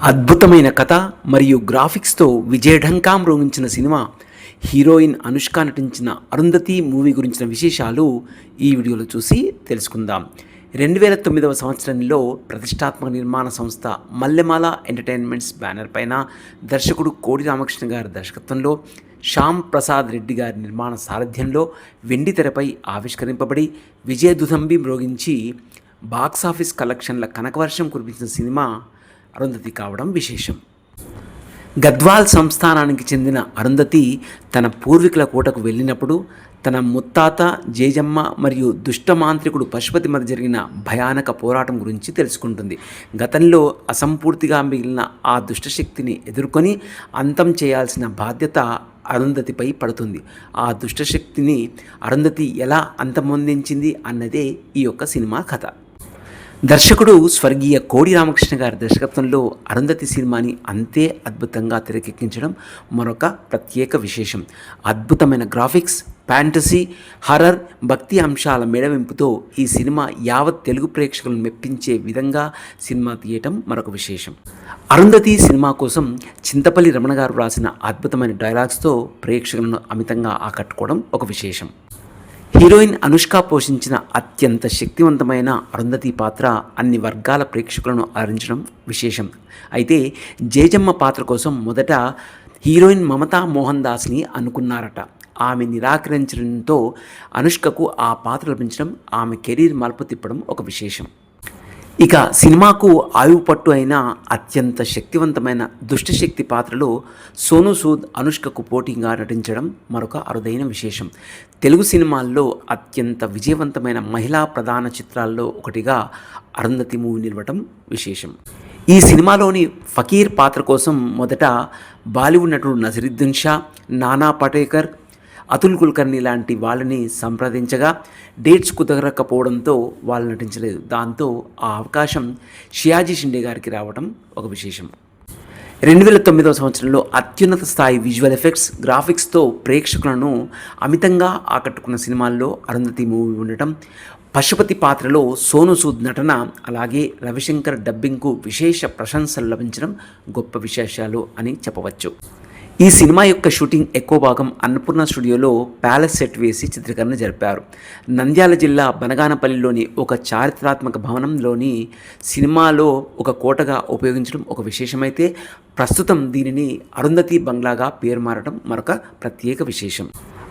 అద్భుతమైన కథ మరియు గ్రాఫిక్స్తో విజయఢంకా మ్రోగించిన సినిమా. హీరోయిన్ అనుష్క నటించిన అరుంధతి మూవీ గురించిన విశేషాలు ఈ వీడియోలో చూసి తెలుసుకుందాం. 2009వ సంవత్సరంలో ప్రతిష్టాత్మక నిర్మాణ సంస్థ మల్లెమాల ఎంటర్టైన్మెంట్స్ బ్యానర్ పైన దర్శకుడు కోడి రామకృష్ణ గారి దర్శకత్వంలో శ్యామ్ ప్రసాద్ రెడ్డి గారి నిర్మాణ సారథ్యంలో వెండి తెరపై ఆవిష్కరింపబడి విజయదుందుభి మ్రోగించి బాక్సాఫీస్ కలెక్షన్ల కనకవర్షం కురిపించిన సినిమా అరుంధతి కావడం విశేషం. గద్వాల్ సంస్థానానికి చెందిన అరుంధతి తన పూర్వీకుల కోటకు వెళ్ళినప్పుడు తన ముత్తాత జేజమ్మ మరియు దుష్టమాంత్రికుడు పశుపతి మధ్య జరిగిన భయానక పోరాటం గురించి తెలుసుకుంటుంది. గతంలో అసంపూర్తిగా మిగిలిన ఆ దుష్టశక్తిని ఎదుర్కొని అంతం చేయాల్సిన బాధ్యత అరుంధతిపై పడుతుంది. ఆ దుష్టశక్తిని అరుంధతి ఎలా అంతమొందించింది అన్నదే ఈ యొక్క సినిమా కథ. దర్శకుడు స్వర్గీయ కోడి రామకృష్ణ గారి దర్శకత్వంలో అరుంధతి సినిమాని అంతే అద్భుతంగా తెరకెక్కించడం మరొక ప్రత్యేక విశేషం. అద్భుతమైన గ్రాఫిక్స్, ఫ్యాంటసీ, హర్రర్, భక్తి అంశాల మేళవింపుతో ఈ సినిమా యావత్ తెలుగు ప్రేక్షకులను మెప్పించే విధంగా సినిమా తీయటం మరొక విశేషం. అరుంధతి సినిమా కోసం చింతపల్లి రమణ గారు రాసిన అద్భుతమైన డైలాగ్స్తో ప్రేక్షకులను అమితంగా ఆకట్టుకోవడం ఒక విశేషం. హీరోయిన్ అనుష్క పోషించిన అత్యంత శక్తివంతమైన అరుంధతి పాత్ర అన్ని వర్గాల ప్రేక్షకులను అలరించడం విశేషం. అయితే జేజమ్మ పాత్ర కోసం మొదట హీరోయిన్ మమతా మోహన్ దాస్ని అనుకున్నారట. ఆమె నిరాకరించడంతో అనుష్కకు ఆ పాత్ర లభించడం ఆమె కెరీర్ మలుపు తిప్పడం ఒక విశేషం. ఇక సినిమాకు ఆయువు పట్టు అయిన అత్యంత శక్తివంతమైన దుష్టశక్తి పాత్రలో సోనూ సూద్ అనుష్కకు పోటీగా నటించడం మరొక అరుదైన విశేషం. తెలుగు సినిమాల్లో అత్యంత విజయవంతమైన మహిళా ప్రధాన చిత్రాల్లో ఒకటిగా అరుంధతి మూవీ నిలవటం విశేషం. ఈ సినిమాలోని ఫకీర్ పాత్ర కోసం మొదట బాలీవుడ్ నటుడు నసరుద్దీన్ షా, నానా పటేకర్, అతుల్ కుల్కర్ని లాంటి వాళ్ళని సంప్రదించగా డేట్స్ కుదరకపోవడంతో వాళ్ళు నటించలేదు. దాంతో ఆ అవకాశం షియాజీ షిండే గారికి రావడం ఒక విశేషం. 2009వ సంవత్సరంలో అత్యున్నత స్థాయి విజువల్ ఎఫెక్ట్స్, గ్రాఫిక్స్తో ప్రేక్షకులను అమితంగా ఆకట్టుకున్న సినిమాల్లో అరుంధతి మూవీ ఉండటం, పశుపతి పాత్రలో సోనూ సూద్ నటన, అలాగే రవిశంకర్ డబ్బింగ్కు విశేష ప్రశంసలు లభించడం గొప్ప విశేషాలు అని చెప్పవచ్చు. ఈ సినిమా యొక్క షూటింగ్ ఎక్కువ భాగం అన్నపూర్ణ స్టూడియోలో ప్యాలెస్ సెట్ వేసి చిత్రీకరణ జరిపారు. నంద్యాల జిల్లా బనగానపల్లిలోని ఒక చారిత్రాత్మక భవనంలోని సినిమాలో ఒక కోటగా ఉపయోగించడం ఒక విశేషమైతే ప్రస్తుతం దీనిని అరుంధతి బంగ్లాగా పేరు మారడం మరొక ప్రత్యేక విశేషం.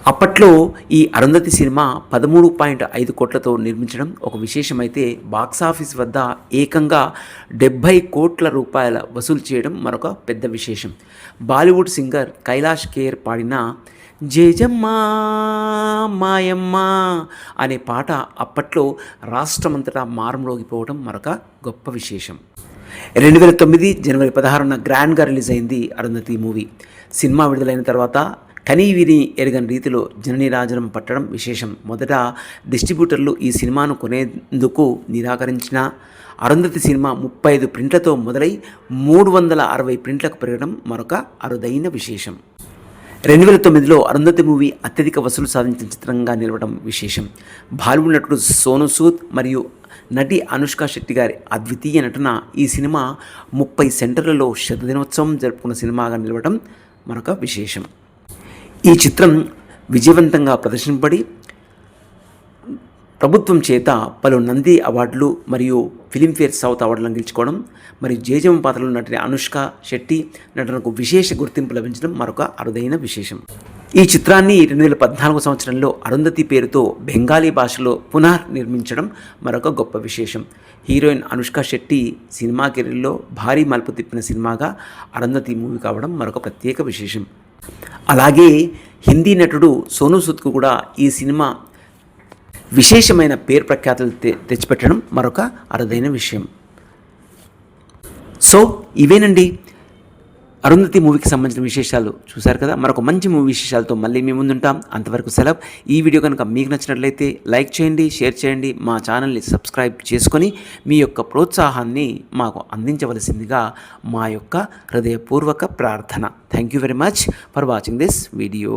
అప్పట్లో ఈ అరుంధతి సినిమా 13.5 కోట్లతో నిర్మించడం ఒక విశేషమైతే బాక్సాఫీస్ వద్ద ఏకంగా 70 కోట్ల రూపాయల వసూలు చేయడం మరొక పెద్ద విశేషం. బాలీవుడ్ సింగర్ కైలాష్ ఖేర్ పాడిన జేజమ్మ మాయమ్మ అనే పాట అప్పట్లో రాష్ట్రమంతటా మారుమ్రోగిపోవడం మరొక గొప్ప విశేషం. 2009 జనవరి 16న గ్రాండ్గా రిలీజ్ అయింది అరుంధతి మూవీ. సినిమా విడుదలైన తర్వాత కనీవిని ఎరగని రీతిలో జననీరాజనం పట్టడం విశేషం. మొదట డిస్ట్రిబ్యూటర్లు ఈ సినిమాను కొనేందుకు నిరాకరించిన అరుంధతి సినిమా 35 ప్రింట్లతో మొదలై 360 ప్రింట్లకు పెరగడం మరొక అరుదైన విశేషం. 2009లో అరుంధతి మూవీ అత్యధిక వసూలు సాధించిన చిత్రంగా నిలవడం విశేషం. బాలీవుడ్ నటుడు సోనూ సూద్ మరియు నటి అనుష్క శెట్టి గారి అద్వితీయ నటన ఈ సినిమా 30 సెంటర్లలో శతదినోత్సవం జరుపుకున్న సినిమాగా నిలవడం మరొక విశేషం. ఈ చిత్రం విజయవంతంగా ప్రదర్శింపబడి ప్రభుత్వం చేత పలు నంది అవార్డులు మరియు ఫిలింఫేర్ సౌత్ అవార్డులను గెలుచుకోవడం మరియు జేజమ్మ పాత్రలో నటిన అనుష్క శెట్టి నటనకు విశేష గుర్తింపు లభించడం మరొక అరుదైన విశేషం. ఈ చిత్రాన్ని 2014 సంవత్సరంలో అరుంధతి పేరుతో బెంగాలీ భాషలో పునర్నిర్మించడం మరొక గొప్ప విశేషం. హీరోయిన్ అనుష్క శెట్టి సినిమా కెరీర్లో భారీ మలుపు తిప్పిన సినిమాగా అరుంధతి మూవీ కావడం మరొక ప్రత్యేక విశేషం. అలాగే హిందీ నటుడు సోనూ సూద్కు కూడా ఈ సినిమా విశేషమైన పేరు ప్రఖ్యాతులు తెచ్చిపెట్టడం మరొక అరుదైన విషయం. సో ఇవేనండి అరుంధతి మూవీకి సంబంధించిన విశేషాలు. చూశారు కదా, మరొక మంచి మూవీ విశేషాలతో మళ్ళీ మీ ముందుంటాం. అంతవరకు సెలవు. ఈ వీడియో కనుక మీకు నచ్చినట్లయితే లైక్ చేయండి, షేర్ చేయండి, మా ఛానల్ని సబ్స్క్రైబ్ చేసుకొని మీ యొక్క ప్రోత్సాహాన్ని మాకు అందించవలసిందిగా మా యొక్క హృదయపూర్వక ప్రార్థన. Thank you very much for watching this video.